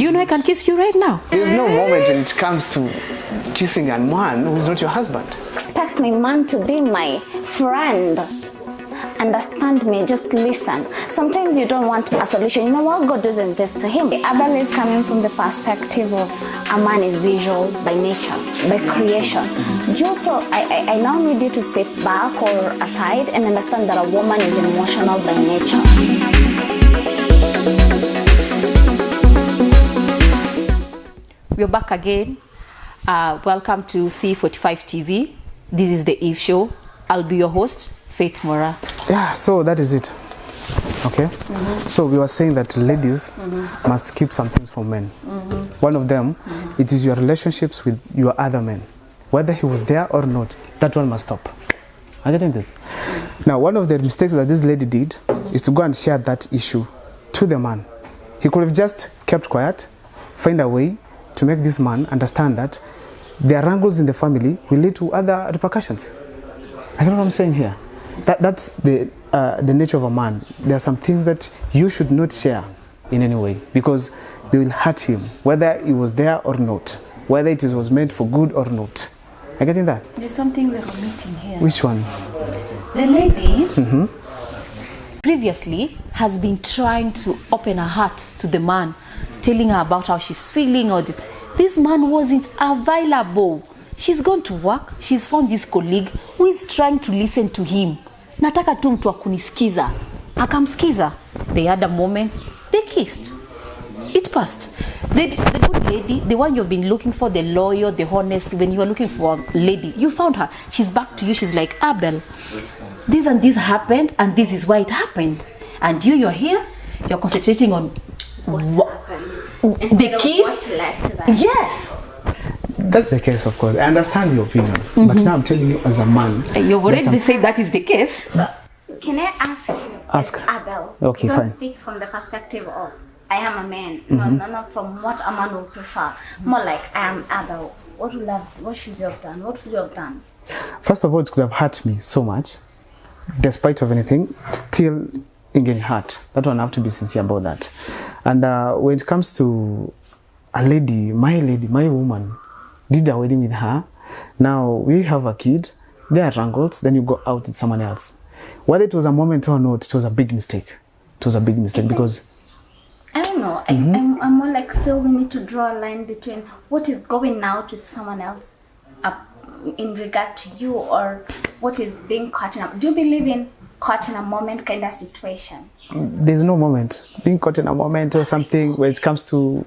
Do you know I can kiss you right now? There's no moment when it comes to kissing a man who's not your husband. Expect my man to be my friend. Understand me, just listen. Sometimes you don't want a solution. You know what? God didn't this to him. Abel is coming from the perspective of a man is visual by nature, by creation. Also, I now need you to step back or aside and understand that a woman is emotional by nature. We're back again. Welcome to Cee45 TV. This is the Eve Show. I'll be your host, Faith Mora. Yeah, so that is it. Okay? So we were saying that ladies must keep some things from men. One of them, it is your relationships with your other men. Whether he was there or not, that one must stop. Are you getting this? Now, one of the mistakes that this lady did is to go and share that issue to the man. He could have just kept quiet, find a way to make this man understand that their wrangles in the family will lead to other repercussions. I know what I'm saying here. That's the nature of a man. There are some things that you should not share in any way because they will hurt him, whether he was there or not, whether it was meant for good or not. Are you getting that? There's something we're omitting here. Which one? The lady previously has been trying to open her heart to the man, telling her about how she's feeling or this. This man wasn't available. She's gone to work. She's found this colleague who is trying to listen to him. Nataka tu mtu akunisikiza. Akamsikiza. They had a moment. They kissed. It passed. The good lady, the one you've been looking for, the loyal, the honest, when you were looking for a lady, you found her. She's back to you. She's like, Abel, this and this happened and this is why it happened. And you're here, you're concentrating on the kiss. Yes. That's the case, of course. I understand your opinion, but now I'm telling you as a man. You've already said that is the case. So, can I ask you, Ask. Abel, Okay, don't fine. speak from the perspective of I am a man. No, not from what a man would prefer. More like I am Abel. What should you have done? What would you have done? First of all, it could have hurt me so much, despite of anything, still getting hurt. That one I have to be sincere about that. And when it comes to a lady, my woman, did a wedding with her. Now we have a kid. There are wrangles. Then you go out with someone else. Whether it was a moment or not, it was a big mistake. It was a big mistake because I don't know. I'm more like feel we need to draw a line between what is going out with someone else in regard to you or what is being caught in a... Do you believe in caught in a moment kind of situation? There's no moment. Being caught in a moment or something when it comes to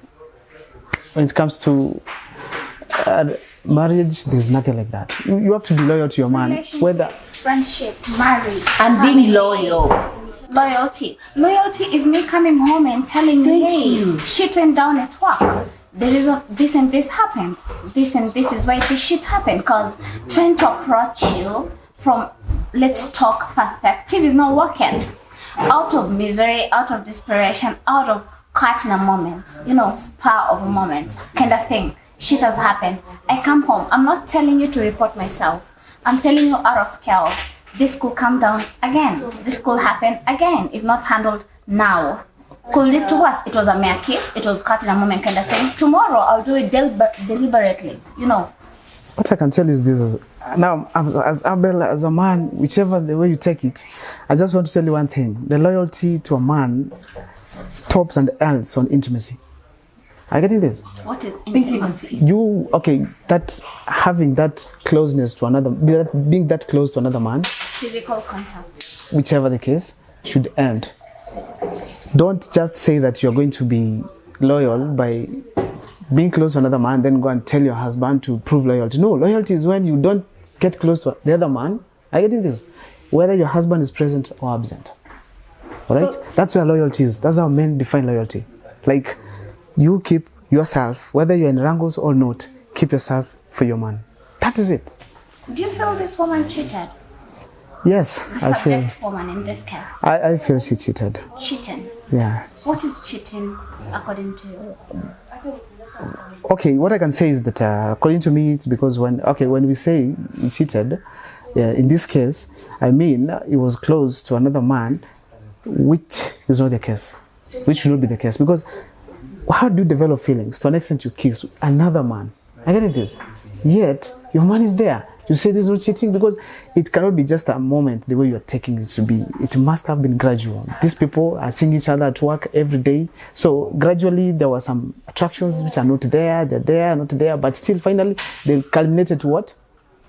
marriage, there's nothing like that. You have to be loyal to your man. Whether friendship, marriage, and being loyal. Loyalty is me coming home and telling you, hey, shit went down at work. There is this and this happened. This and this is why this shit happened. Because trying to approach you from let's talk perspective is not working. Out of misery, out of desperation, out of caught in a moment, spur of a moment kind of thing. Shit has happened. I come home. I'm not telling you to report myself. I'm telling you out of scale. This could come down again. This could happen again if not handled now. Could lead to worse. It was a mere kiss. It was caught in a moment kind of thing. Tomorrow I'll do it deliberately. What I can tell you is this: now, as Abel, as a man, whichever the way you take it, I just want to tell you one thing: the loyalty to a man stops and ends on intimacy. Are you getting this? What is intimacy? That having that closeness to another, being that close to another man, physical contact, whichever the case, should end. Don't just say that you're going to be loyal by being close to another man, then go and tell your husband to prove loyalty. No, loyalty is when you don't get close to the other man. Are you getting this? Whether your husband is present or absent. All right? So, that's where loyalty is. That's how men define loyalty. Like, you keep yourself, whether you're in wrangles or not, keep yourself for your man. That is it. Do you feel this woman cheated? Yes, the I feel. Subject woman in this case. I feel she cheated. Cheating? Yeah. What is cheating according to you? Okay, what I can say is that according to me, it's because when we say he cheated, in this case, I mean, he was close to another man, which is not the case, which should not be the case, because how do you develop feelings? To an extent, you kiss another man. I get this. Yet, your man is there. You say this is not cheating because it cannot be just a moment the way you're taking it to be. It must have been gradual. These people are seeing each other at work every day. So gradually there were some attractions which are not there, they're there, not there, but still finally they culminated to what?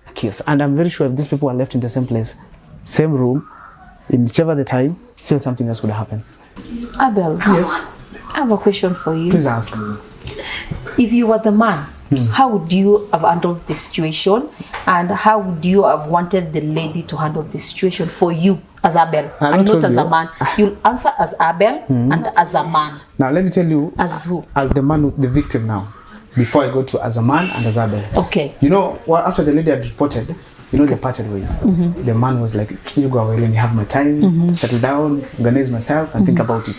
A kiss. And I'm very sure if these people are left in the same place, same room, in whichever the time, still something else would happen. Abel, Yes. I have a question for you. Please ask. If you were the man, how would you have handled the situation, and how would you have wanted the lady to handle the situation for you as Abel, and not as a man? You'll answer as Abel and as a man. Now let me tell you, As who? as the man, the victim now, before I go to as a man and as Abel. Okay. You know, well, after the lady had reported, you know, they parted ways. The man was like, you go away, let me have my time, settle down, organize myself, and think about it.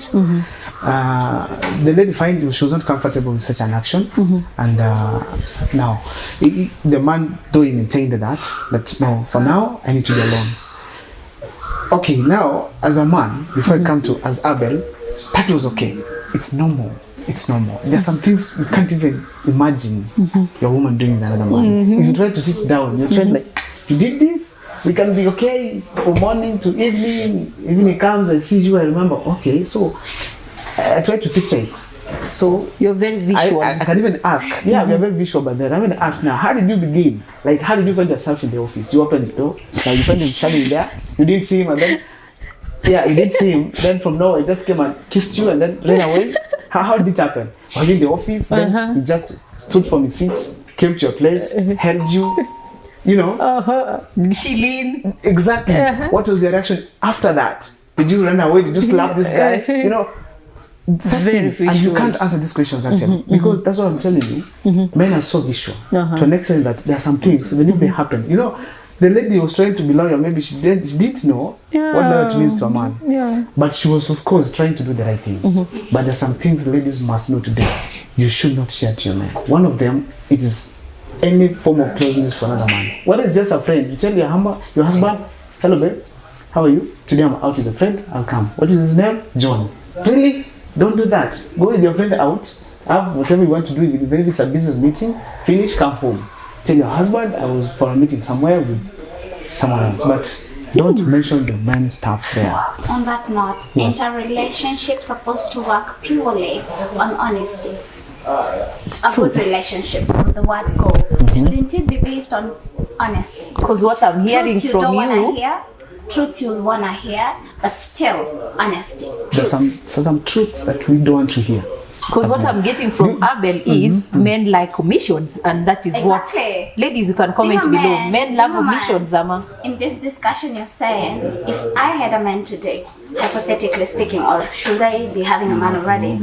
The lady found she wasn't comfortable with such an action. And now, the man, though he maintained that no, for now, I need to be alone. Okay, now, as a man, before I come to as Abel, that was okay. It's normal. It's normal. There's some things you can't even imagine your woman doing with another man. If you try to sit down, you're trying like, you did this, we can be okay from morning to evening. Evening comes, I see you, I remember, okay, so I try to picture it. So You're very visual. I can even ask, we are very visual, but then I'm going to ask now, how did you begin? Like, how did you find yourself in the office? You opened the door, now you find him standing there, you didn't see him, and then, you did see him, then from now, he just came and kissed you and then ran away. How did it happen? Were you in the office? Then he just stood from his seat, came to your place, held you, you know? Did she lean? Exactly. What was your reaction after that? Did you run away? Did you slap this guy? You know, such Very things. And you visual. can't answer these questions actually. Because that's what I'm telling you. Men are so visual. To an extent that there are some things, even if they happen, you know, the lady was trying to be loyal, maybe she didn't know what loyalty means to a man. Yeah. But she was, of course, trying to do the right thing. But there's some things ladies must know today. You should not share to your man. One of them, it is any form of closeness for another man. Whether it's just a friend, you tell your husband, hello babe, how are you? Today I'm out with a friend, I'll come. What is his name? John. Really? Don't do that. Go with your friend out, have whatever you want to do, even if it's a business meeting, finish, come home. Tell your husband I was for a meeting somewhere with someone else, but don't mention the man stuff there. On that note, Yes. interrelationship supposed to work purely on honesty. It's A true. good relationship from the word go. Shouldn't it be based on honesty? Because what I'm hearing Truth you from don't wanna you, hear, truth you'll wanna hear, but still honesty. There's some truths that we don't want to hear. because what I'm getting from Abel is men like omissions, and that is Exactly. what ladies, you can comment Being a below. man, Men love being a man. omissions, Ama. In this discussion, you're saying, if I had a man today, hypothetically speaking, or should I be having a man already,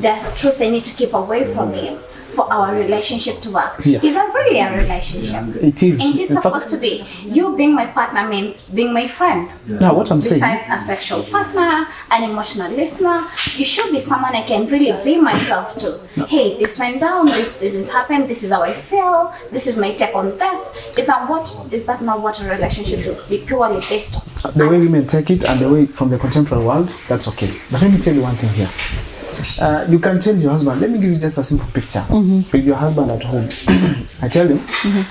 the truth I need to keep away from him for our relationship to work. Yes. Is that really a relationship? It is. Ain't it In supposed to be? You being my partner means being my friend. Now, what I'm saying, Besides a sexual partner, an emotional listener, you should be someone I can really be myself to. Hey, this went down, this didn't happen, this is how I feel, this is my take on this. Is that not what a relationship should be purely based on? the way women take it and the way from the contemporary world, that's okay. But let me tell you one thing here. You can tell your husband, let me give you just a simple picture. With your husband at home. I tell him,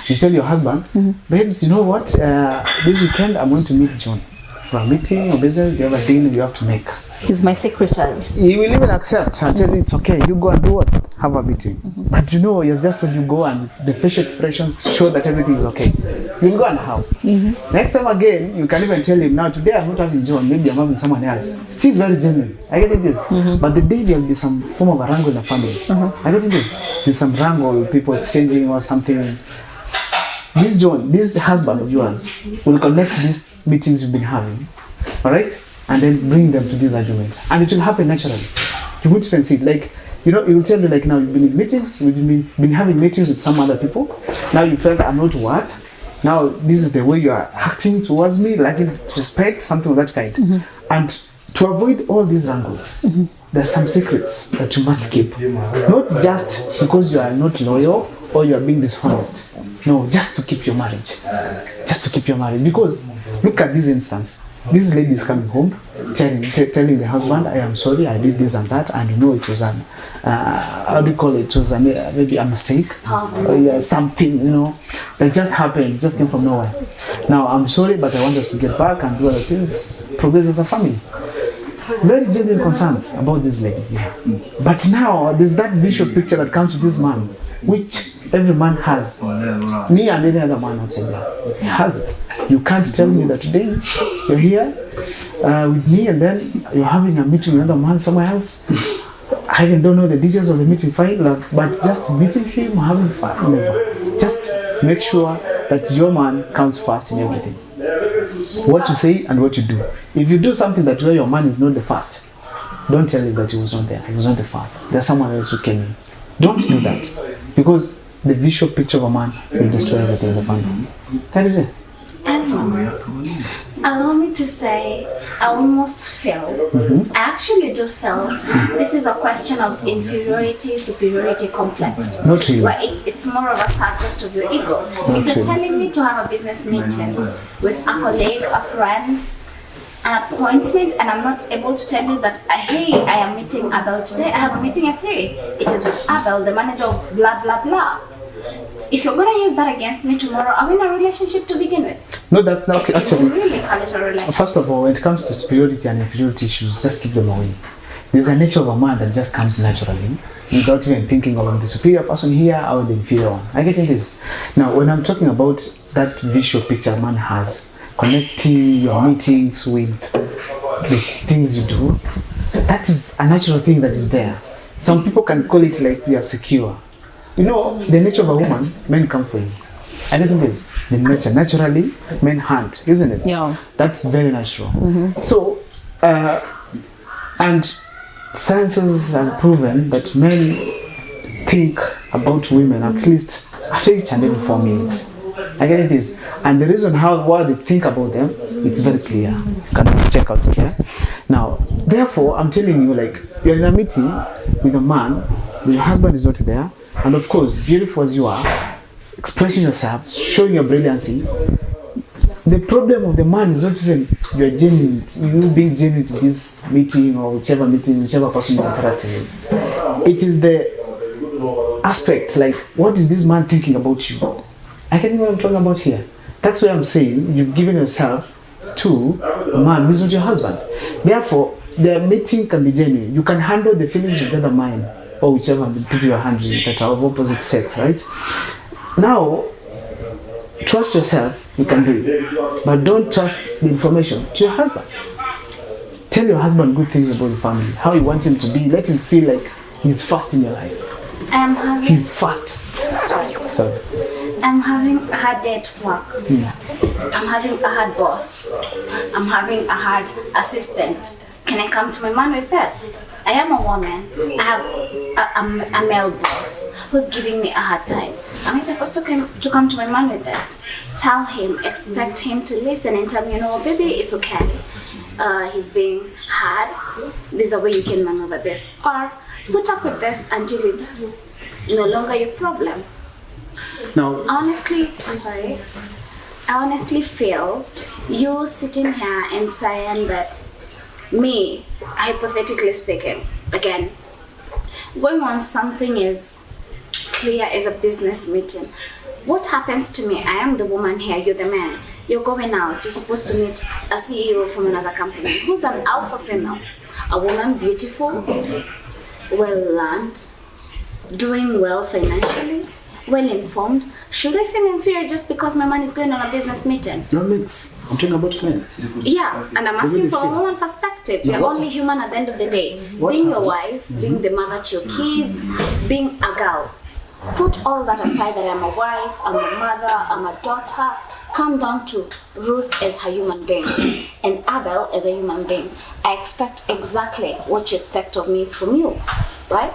you tell your husband, babes, you know what? This weekend I'm going to meet John for a meeting or business, the other thing you have to make. He's my secretary. He will even accept and tell you it's okay, you go and do what? Have a meeting. But you know, it's just when you go and the facial expressions show that everything is okay. You'll go and have. Next time again, you can even tell him, now today I'm not having John, maybe I'm having someone else. Still very genuine. I get it this. But the day there will be some form of a wrangle in the family. I get it this. There's some wrangle, people exchanging or something. This John, this husband of yours, will connect these meetings you've been having. Alright? And then bring them to these arguments. And it will happen naturally. You won't even see it. Like, you know, it will tell you like now you've been in meetings, you've been having meetings with some other people. Now you felt I'm not worth. Now this is the way you are acting towards me, like in respect, something of that kind. And to avoid all these wrangles, there's some secrets that you must keep. Not just because you are not loyal or you are being dishonest. No, just to keep your marriage. Just to keep your marriage. Because look at this instance. This lady is coming home, telling the husband, I am sorry, I did this and that, and you know it was how do you call it? It was maybe a mistake, or yeah, something, you know, that just happened, just came from nowhere. Now I'm sorry, but I want us to get back and do other things, progress as a family. Very genuine concerns about this lady. Yeah. But now there's that visual picture that comes to this man, which every man has. Me and any other man outside there, he has it. You can't tell me that today you're here with me and then you're having a meeting with another man somewhere else. I even don't know the details of the meeting, fine, but just meeting him, having fun, never. Just make sure that your man comes first in everything. What you say and what you do. If you do something that where your man is not the first, don't tell him that he was not there, he was not the first. There's someone else who came in. Don't do that, because the visual picture of a man will destroy everything in the family. That is it. Allow me to say, I almost feel, I actually do feel, this is a question of inferiority, superiority complex. Not really. Where it's more of a subject of your ego. If you're telling me to have a business meeting with a colleague, a friend, an appointment, and I'm not able to tell you that, hey, I am meeting Abel today, I have a meeting at 3. It is with Abel, the manager of blah, blah, blah. If you're going to use that against me tomorrow, are we in a relationship to begin with? No, that's not okay. Actually, really call it a relationship. First of all, when it comes to superiority and inferiority issues, just keep them away. There's a nature of a man that just comes naturally, without even thinking of the superior person here or the inferior one. I get this. Now, when I'm talking about that visual picture a man has, connecting your meetings with the things you do, that is a natural thing that is there. Some people can call it like we are secure. You know, the nature of a woman, men come for you. I don't think it's the nature. Naturally, men hunt, isn't it? Yeah. That's very natural. So, and sciences have proven that men think about women at least after each and every 4 minutes. I get it is. And the reason why they think about them, it's very clear. You can check out here. Now, therefore, I'm telling you, like, you're in a meeting with a man, your husband is not there, and of course, beautiful as you are, expressing yourself, showing your brilliancy. The problem of the man is not even you being genuine to this meeting or whichever person you're interacting with. It is the aspect, like, what is this man thinking about you? I can know what I'm talking about here. That's why I'm saying you've given yourself to a man who's not your husband. Therefore, the meeting can be genuine. You can handle the feelings of the other man or whichever people you're handling that are of opposite sex, right? Now, trust yourself, you can do it. But don't trust the information to your husband. Tell your husband good things about the family, how you want him to be. Let him feel like he's first in your life. He's first. Sorry. I'm having a hard day at work. I'm having a hard boss. I'm having a hard assistant. Can I come to my man with this? I am a woman. I have a male boss who's giving me a hard time. Am I supposed to come to my man with this? Tell him, expect him to listen and tell me, you know, baby, it's okay. He's being hard. There's a way you can maneuver this. Or put up with this until it's no longer your problem. Now, I honestly feel you sitting here and saying that me, hypothetically speaking, again, going on something is clear as a business meeting. What happens to me? I am the woman here, you're the man. You're going out, you're supposed to meet a CEO from another company who's an alpha female, a woman beautiful, well-learned, doing well financially, well-informed. Should I feel inferior just because my man is going on a business meeting? no mix. I'm talking about men. Yeah, and I'm asking for a woman perspective. You're only human at the end of the day. Being your wife, being the mother to your kids, being a girl. Put all that aside that I'm a wife, I'm a mother, I'm a daughter. Come down to Ruth as a human being and Abel as a human being. I expect exactly what you expect of me from you, right?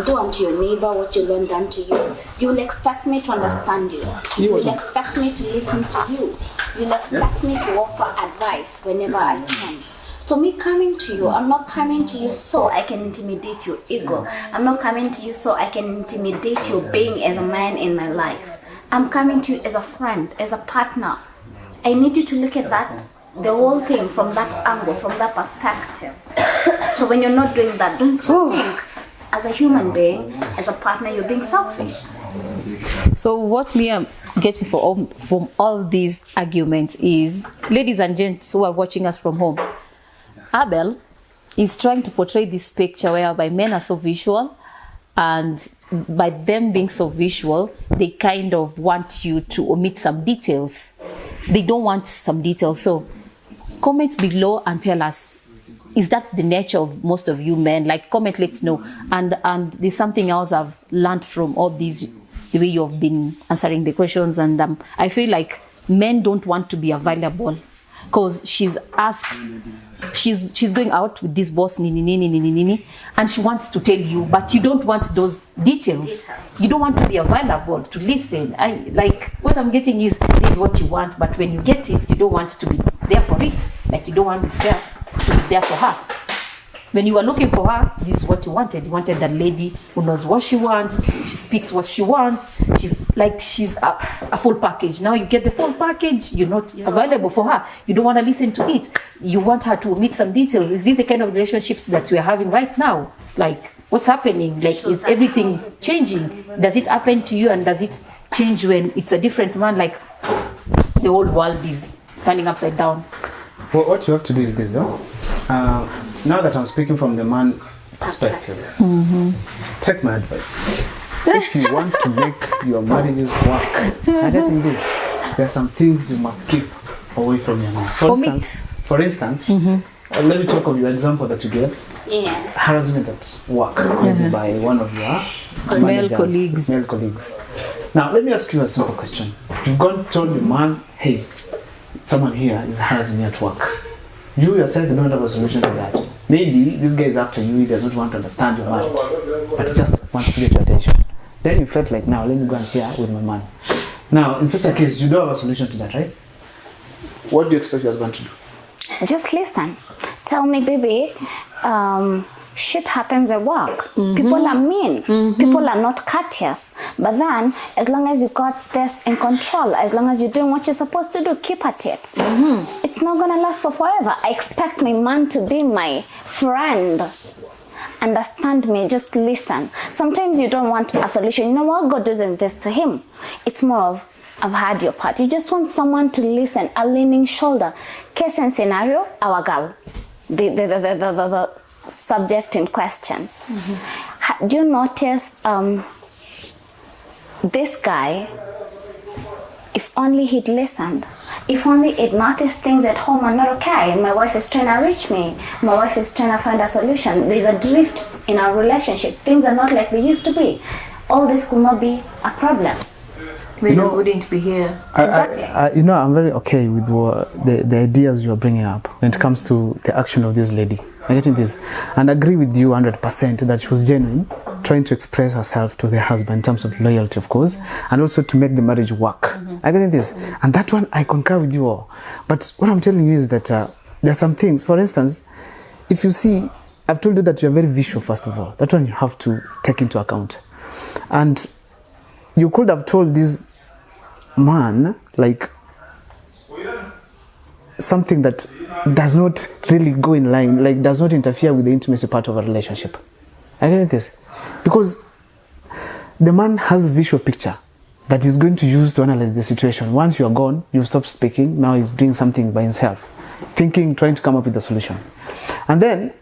Do unto your neighbor what you learned done to you. You will expect me to understand you. You will expect me to listen to you. You will expect me to offer advice whenever I can. So me coming to you, I'm not coming to you so I can intimidate your ego. I'm not coming to you so I can intimidate your being as a man in my life. I'm coming to you as a friend, as a partner. I need you to look at that, the whole thing from that angle, from that perspective. So when you're not doing that, don't you think as a human being, as a partner, you're being selfish? So what me I'm getting from all these arguments is, ladies and gents who are watching us from home, Abel is trying to portray this picture whereby men are so visual, and by them being so visual, they kind of want you to omit some details. They don't want some details. So comment below and tell us, is that the nature of most of you men? Like, comment, let's know. And there's something else I've learned from all these, the way you've been answering the questions, and I feel like men don't want to be available, because she's asked, she's going out with this boss, and she wants to tell you, but you don't want those details. You don't want to be available to listen. Like, what I'm getting is, this is what you want, but when you get it, you don't want to be there for it. Like, you don't want to be there for her. When you were looking for her, this is what you wanted. You wanted that lady who knows what she wants. She speaks what she wants. She's a full package. Now you get the full package. You're not available for her. You don't want to listen to it. You want her to omit some details. Is this the kind of relationships that we're having right now? Like, what's happening? Like, is everything changing? Does it happen to you, and does it change when it's a different man? Like, the whole world is turning upside down. Well, what you have to do is this, now that I'm speaking from the man perspective, take my advice. If you want to make your marriages work, I get in this, there's some things you must keep away from your man. For instance, let me talk of your example that you gave. Yeah. Harassment at work, maybe by one of your male colleagues. Now, let me ask you a simple question. You've gone told your man, hey, someone here is harassing me at work. You yourself don't have a solution to that. Maybe this guy is after you, he doesn't want to understand your marriage, but he just wants to get your attention. Then you felt like, now let me go and share with my man. Now, in such a case, you don't have a solution to that, right? What do you expect your husband to do? Just listen. Tell me, baby, shit happens at work. People are mean. People are not courteous. But then, as long as you got this in control, as long as you're doing what you're supposed to do, keep at it. It's not going to last for forever. I expect my man to be my friend. Understand me, just listen. Sometimes you don't want a solution. You know what? God doesn't this to him. It's more of, I've had your part. You just want someone to listen, a leaning shoulder. Case and scenario, our girl. The subject in question. Do you notice this guy, if only he'd listened, if only he'd noticed things at home are not okay, my wife is trying to reach me, my wife is trying to find a solution, there's a drift in our relationship, things are not like they used to be, all this could not be a problem. We wouldn't be here. Exactly. I'm very okay with the ideas you are bringing up when it comes to the action of this lady. I'm getting this, and I agree with you 100% that she was genuine, trying to express herself to the husband in terms of loyalty, of course, and also to make the marriage work. I'm getting this, and that one I concur with you all. But what I'm telling you is that there are some things. For instance, if you see, I've told you that you're very visual. First of all, that one you have to take into account, and you could have told this man like something that does not really go in line, like does not interfere with the intimacy part of a relationship. I get this because the man has a visual picture that he's going to use to analyze the situation. Once you're gone, you've stopped speaking. Now he's doing something by himself, thinking, trying to come up with a solution. And then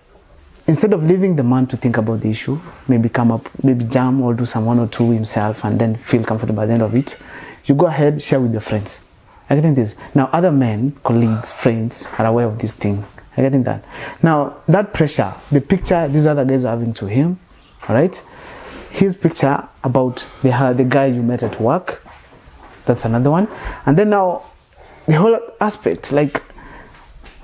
instead of leaving the man to think about the issue, maybe come up, maybe jam or do some one or two himself and then feel comfortable at the end of it, you go ahead, share with your friends. I getting this. Now other men, colleagues, friends are aware of this thing. I getting that. Now that pressure, the picture these other guys are having to him, all right? His picture about the guy you met at work, that's another one. And then now the whole aspect, like,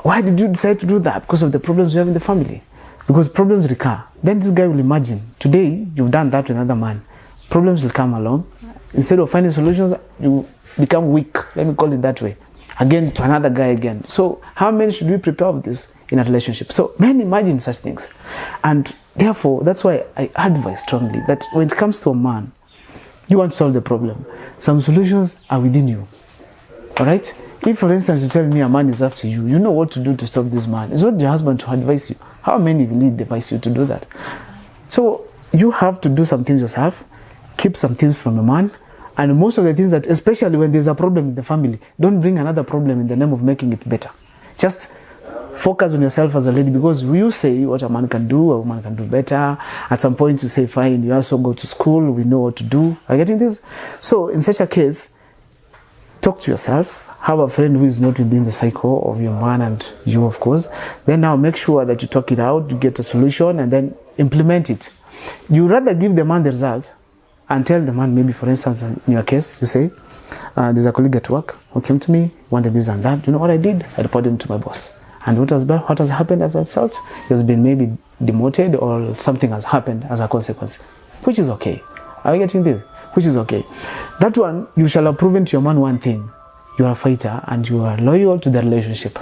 why did you decide to do that? Because of the problems you have in the family. Because problems recur. Then this guy will imagine, today you've done that to another man. Problems will come along. Instead of finding solutions, you become weak. Let me call it that way. Again, to another guy again. So how many should we prepare for this in a relationship? So men imagine such things. And therefore, that's why I advise strongly that when it comes to a man, you want to solve the problem. Some solutions are within you. All right? If, for instance, you tell me a man is after you, you know what to do to stop this man. It's not your husband to advise you. How many will it advise you to do that? So you have to do some things yourself, keep some things from a man, and most of the things that, especially when there's a problem in the family, don't bring another problem in the name of making it better. Just focus on yourself as a lady, because you say what a man can do, a woman can do better. At some point you say, fine, you also go to school, we know what to do. Are you getting this? So in such a case, talk to yourself, have a friend who is not within the cycle of your man and you, of course. Then now make sure that you talk it out, you get a solution, and then implement it. You rather give the man the result and tell the man, maybe for instance, in your case, you say, there's a colleague at work who came to me, wanted this and that. You know what I did? I reported him to my boss. And what has happened as a result? He has been maybe demoted, or something has happened as a consequence, which is okay. Are you getting this? Which is okay. That one, you shall have proven to your man one thing. You are a fighter and you are loyal to the relationship.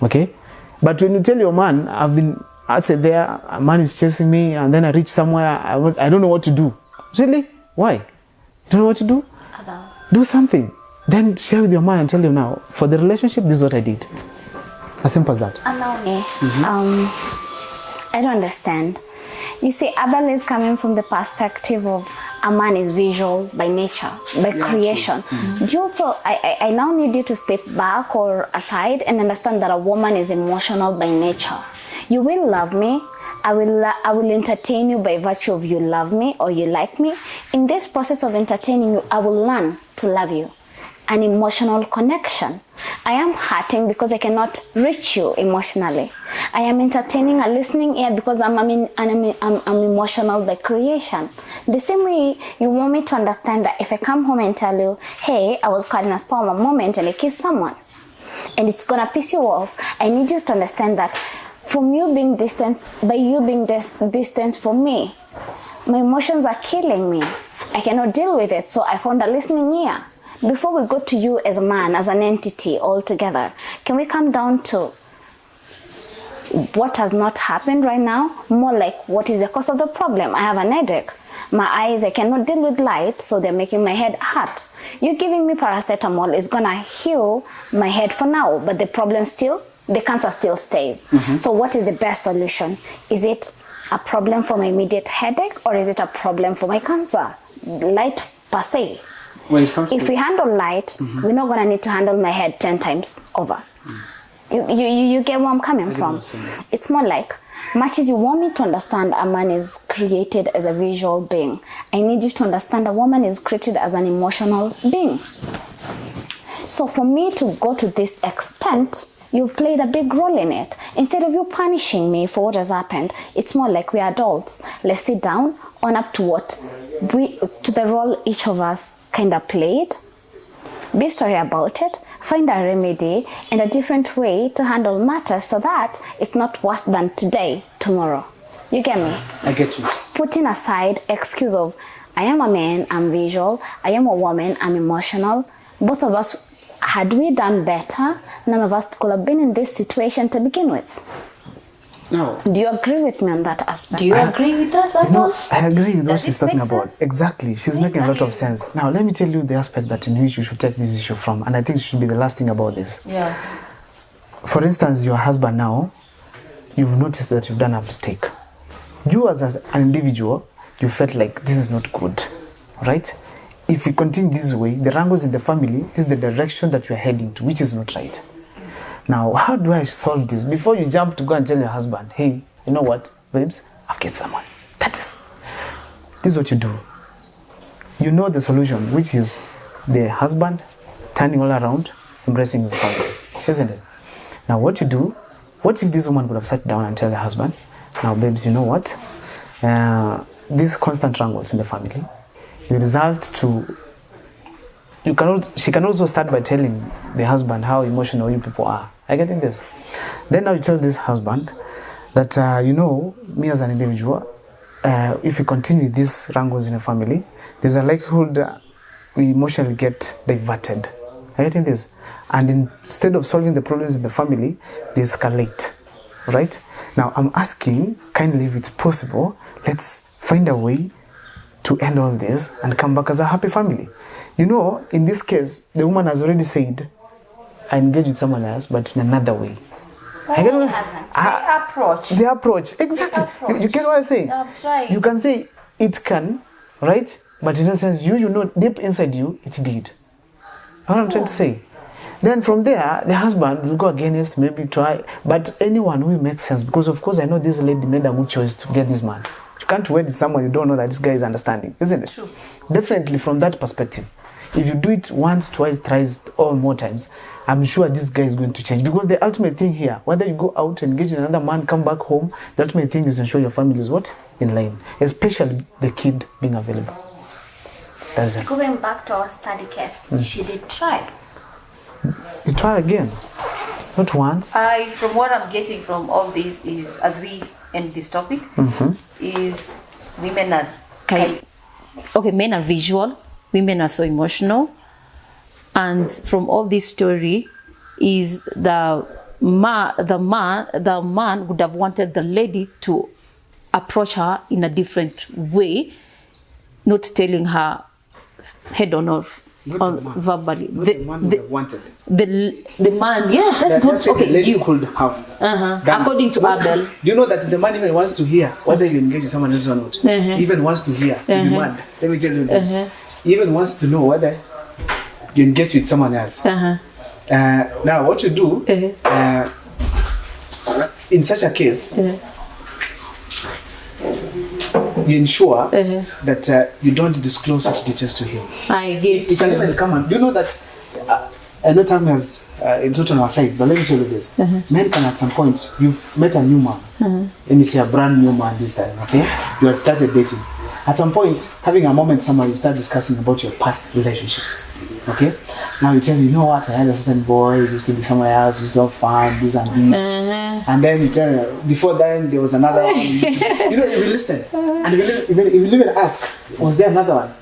Okay? But when you tell your man, I'd say there, a man is chasing me, and then I reach somewhere, I don't know what to do. Really? Why? Don't know what to do? Do something. Then share with your man and tell him, now, for the relationship, this is what I did. As simple as that. Allow me. I don't understand. You see, Abel is coming from the perspective of a man is visual by nature, by creation. Do you also, I now need you to step back or aside and understand that a woman is emotional by nature. You will love me. I will entertain you by virtue of you love me or you like me. In this process of entertaining you, I will learn to love you. An emotional connection. I am hurting because I cannot reach you emotionally. I am entertaining a listening ear because I'm emotional by creation. The same way you want me to understand that if I come home and tell you, hey, I was caught in a spur of a moment and I kissed someone, and it's gonna piss you off, I need you to understand that from you being distant, by you being distant from me, my emotions are killing me. I cannot deal with it, so I found a listening ear. Before we go to you as a man, as an entity altogether, can we come down to what has not happened right now? More like, what is the cause of the problem? I have an headache. My eyes, I cannot deal with light, so they're making my head hurt. You giving me paracetamol is gonna heal my head for now, but the problem still, the cancer still stays. So what is the best solution? Is it a problem for my immediate headache, or is it a problem for my cancer? Light per se. If we handle light, we're not gonna need to handle my head 10 times over. You get where I'm coming from? It's more like, much as you want me to understand a man is created as a visual being, I need you to understand a woman is created as an emotional being. So for me to go to this extent, you've played a big role in it. Instead of you punishing me for what has happened, it's more like we're adults. Let's sit down, own up to to the role each of us kind of played. Be sorry about it. Find a remedy and a different way to handle matters so that it's not worse than today, tomorrow. You get me? I get you. Putting aside excuse of, I am a man, I'm visual. I am a woman, I'm emotional. Both of us, had we done better, none of us could have been in this situation to begin with. No. Do you agree with me on that aspect? Do you agree with us? No, I agree with what she's talking make about. sense? Exactly. She's making a lot of sense. Now, let me tell you the aspect that in which you should take this issue from. And I think it should be the last thing about this. Yeah. For instance, your husband now, you've noticed that you've done a mistake. You as an individual, you felt like this is not good, right? If we continue this way, the wrangles in the family is the direction that we're heading to, which is not right. Now, how do I solve this? Before you jump to go and tell your husband, hey, you know what, babes, I've got someone. This is what you do. You know the solution, which is the husband turning all around, embracing his family, isn't it? Now, what you do, what if this woman would have sat down and tell the husband, now, babes, you know what, these constant wrangles in the family, the result to, she can also start by telling the husband how emotional you people are. Are you getting this? Then now you tell this husband that, you know, me as an individual, if you continue these wrangles in a family, there's a likelihood we emotionally get diverted. Are you getting this? And instead of solving the problems in the family, they escalate. Right? Now I'm asking, kindly, if it's possible, let's find a way to end all this and come back as a happy family. You know, in this case, the woman has already said, I engage with someone else, but in another way. I get what, They approach. the approach, exactly. You get what I'm saying? I'm trying. You can say it can, right? But in a sense, you know, deep inside you, it did. You know what I'm trying to say? Then from there, the husband will go against, maybe try, but anyone who makes sense, because of course I know this lady made a good choice to get this man. You can't wait with someone you don't know that this guy is understanding, isn't it? True. Definitely from that perspective. If you do it once, twice, thrice, or more times, I'm sure this guy is going to change. Because the ultimate thing here, whether you go out and engage in another man, come back home, the ultimate thing is ensure your family is what? In line. Especially the kid being available. That's it. Going back to our study case, she did try. You try again. Not once. From what I'm getting from all this is, as we end this topic, is women are men are visual, women are so emotional, and from all this story is the man would have wanted the lady to approach her in a different way, not telling her head on or verbally. The man would have wanted. The man, yes, that's what. The lady You could have. done according it. to Abel. Do you know that the man even wants to hear whether you engage with someone else or not? He even wants to hear. To demand. Let me tell you this. He even wants to know whether you engage with someone else. Now, what you do in such a case, you ensure that you don't disclose such details to him. I get He can even come and do you know that I know time has it's not on our side, but let me tell you this. Men can at some point, you've met a new man. Let me say a brand new man this time, okay? You have started dating. At some point, having a moment somewhere, you start discussing about your past relationships. Okay? Now you tell me, you know what, I had a certain boy, he used to be somewhere else, he used to have fun, this and this. And then you tell me, before then, there was another one. You know, you will listen. And you will even ask, was there another one?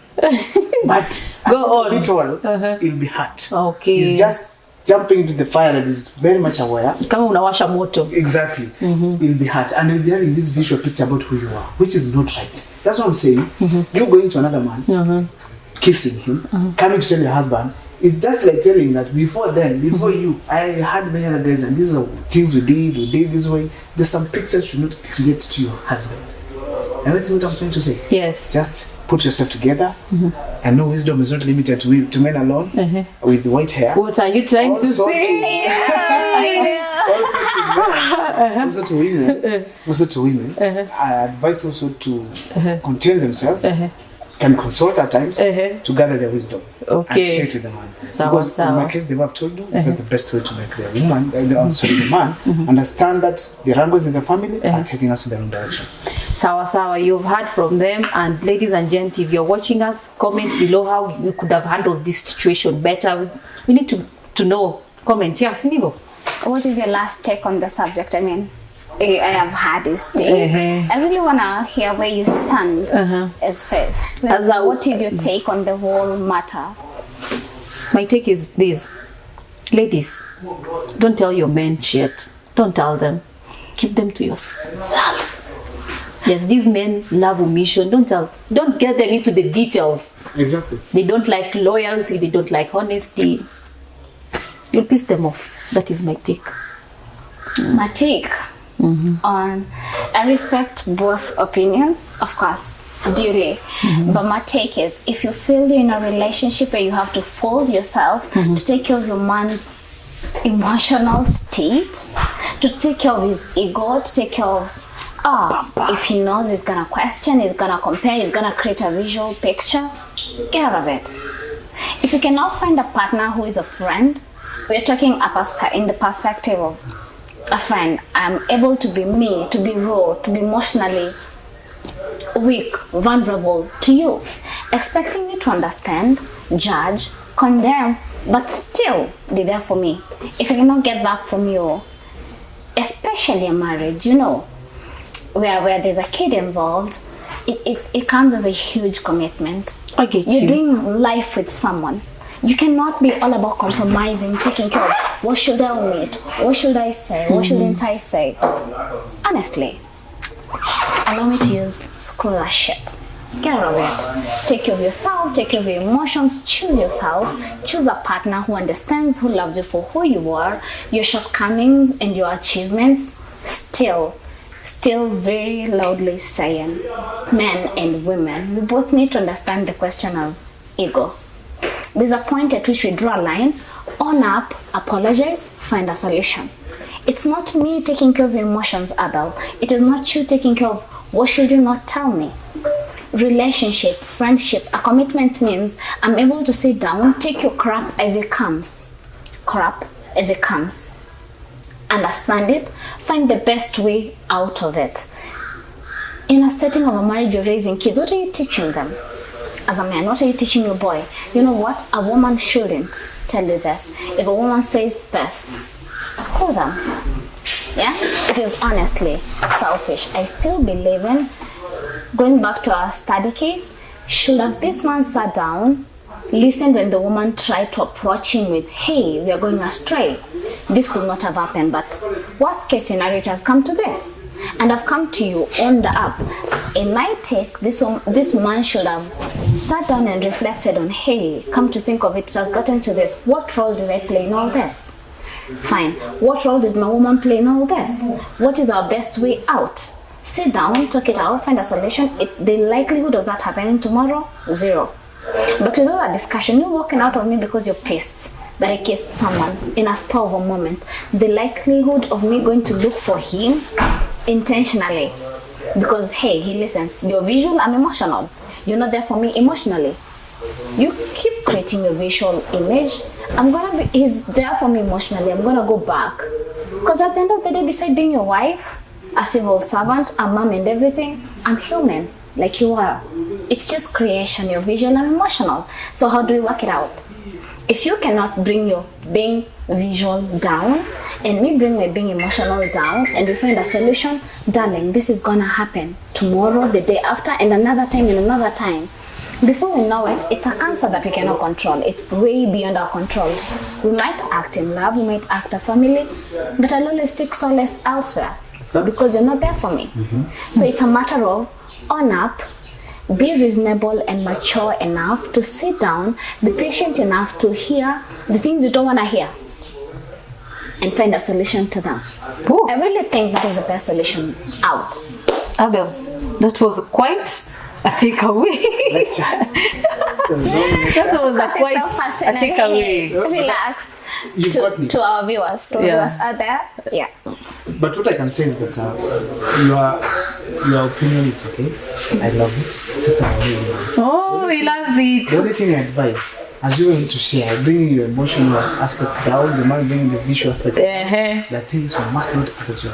But go on. It all, it'll be hurt. Okay. He's just jumping into the fire that is very much aware. Kama unawasha moto. Exactly. He'll be hurt. And he'll be having this visual picture about who you are, which is not right. That's what I'm saying. You going to another man, kissing him, coming to tell your husband, it's just like telling that before you, I had many other guys and these are things we did this way. There's some pictures you should not create to your husband. And that's what I'm trying to say. Yes. Just put yourself together. And no, wisdom is not limited to men alone with white hair. What are you trying to Also say? Also to women. I advise also to contain themselves. Can consult at times to gather their wisdom and share it with the man. Because in my case, they have told you that's the best way to make the man understand that the wrangles in the family are taking us to the wrong direction. Sawa, you've heard from them, and ladies and gents, if you're watching us, comment below how you could have handled this situation better. We need to know. Comment, yes, Nivo. What is your last take on the subject? I mean, I have had this take. I really want to hear where you stand as Faith. What is your take on the whole matter? My take is this. Ladies, don't tell your men shit. Don't tell them. Keep them to yourselves. Yes, these men love omission. Don't get them into the details. Exactly. They don't like loyalty. They don't like honesty. You'll piss them off. That is my take. My take on, I respect both opinions, of course, duly. But my take is, if you feel you're in a relationship where you have to fold yourself to take care of your man's emotional state, to take care of his ego, to take care of if he knows he's gonna question, he's gonna compare, he's gonna create a visual picture, get out of it. If you cannot find a partner who is a friend, we're talking in the perspective of a friend. I'm able to be me, to be raw, to be emotionally weak, vulnerable to you, expecting you to understand, judge, condemn, but still be there for me. If I cannot get that from you, especially a marriage, you know, where there's a kid involved, it comes as a huge commitment. I get you. You're doing life with someone. You cannot be all about compromising, taking care of what should I omit, what should I say, what shouldn't I say. Honestly, allow me to use screw that shit. Get out of it. Take care of yourself, take care of your emotions, choose yourself, choose a partner who understands, who loves you for who you are, your shortcomings and your achievements. Still very loudly saying, men and women, we both need to understand the question of ego. There's a point at which we draw a line, own up, apologize, find a solution. It's not me taking care of your emotions, Abel. It is not you taking care of what should you not tell me. Relationship, friendship, a commitment means I'm able to sit down, take your crap as it comes. Crap as it comes. Understand it, find the best way out of it. In a setting of a marriage, you're raising kids, what are you teaching them? As a man, what are you teaching your boy? You know what? A woman shouldn't tell you this. If a woman says this, screw them. Yeah? It is honestly selfish. I still believe in, going back to our study case, should have this man sat down, listened when the woman tried to approach him with, hey, we are going astray. This could not have happened, but worst case scenario, it has come to this. And I've come to you, owned up. In my take, this man should have sat down and reflected on, hey, come to think of it, it has gotten to this. What role did I play in all this? Fine. What role did my woman play in all this? What is our best way out? Sit down, talk it out, find a solution. The likelihood of that happening tomorrow, 0. But without a discussion, you're walking out of me because you're pissed that I kissed someone in a spur of a moment. The likelihood of me going to look for him intentionally because, hey, he listens. You're visual, I'm emotional. You're not there for me emotionally. You keep creating your visual image. He's there for me emotionally. I'm gonna go back. Because at the end of the day, besides being your wife, a civil servant, a mom and everything, I'm human, like you are. It's just creation, you're visual and emotional. So how do we work it out? If you cannot bring your being visual down and me bring my being emotional down and we find a solution, darling, this is gonna happen tomorrow, the day after, and another time and another time. Before we know it, it's a cancer that we cannot control. It's way beyond our control. We might act in love, we might act a family, but I'll always seek solace elsewhere because you're not there for me. So it's a matter of own up, be reasonable and mature enough to sit down, be patient enough to hear the things you don't want to hear and find a solution to them. Ooh. I really think that is the best solution out. Abel, that was quite a takeaway. That was quite a takeaway. Relax. You got me. To our viewers, viewers out there. Yeah. But what I can say is that your opinion, it's okay. I love it. It's just amazing. Oh, he loves it. The only thing I advise, as you want to share, bringing your emotional aspect down, the man bringing the visual aspect down, the things you must not attitude.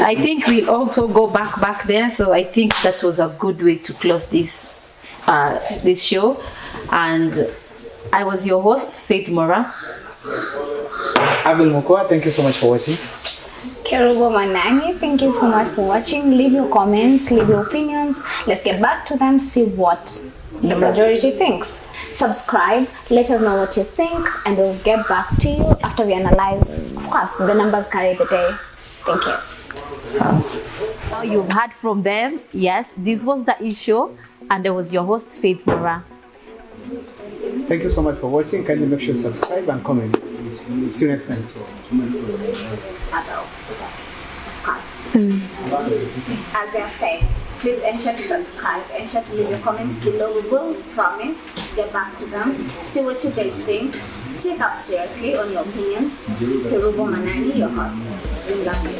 I think we'll also go back there. So I think that was a good way to close this show. And I was your host, Faith Mora. Abel Mokoa, thank you so much for watching. Kerubo Manani, thank you so much for watching. Leave your comments, leave your opinions. Let's get back to them, see what the majority thinks. Subscribe, let us know what you think, and we'll get back to you after we analyze. Of course, the numbers carry the day. Thank you. Now you've heard from them. Yes, this was the issue, and I was your host, Faith Mora. Thank you so much for watching. Kindly make sure you subscribe and comment. See you next time. Of course. As they have said, please ensure to subscribe, ensure to leave your comments below. We will promise get back to them, see what you guys think, take up seriously on your opinions. Kerubo Manani, your host. It's been lovely.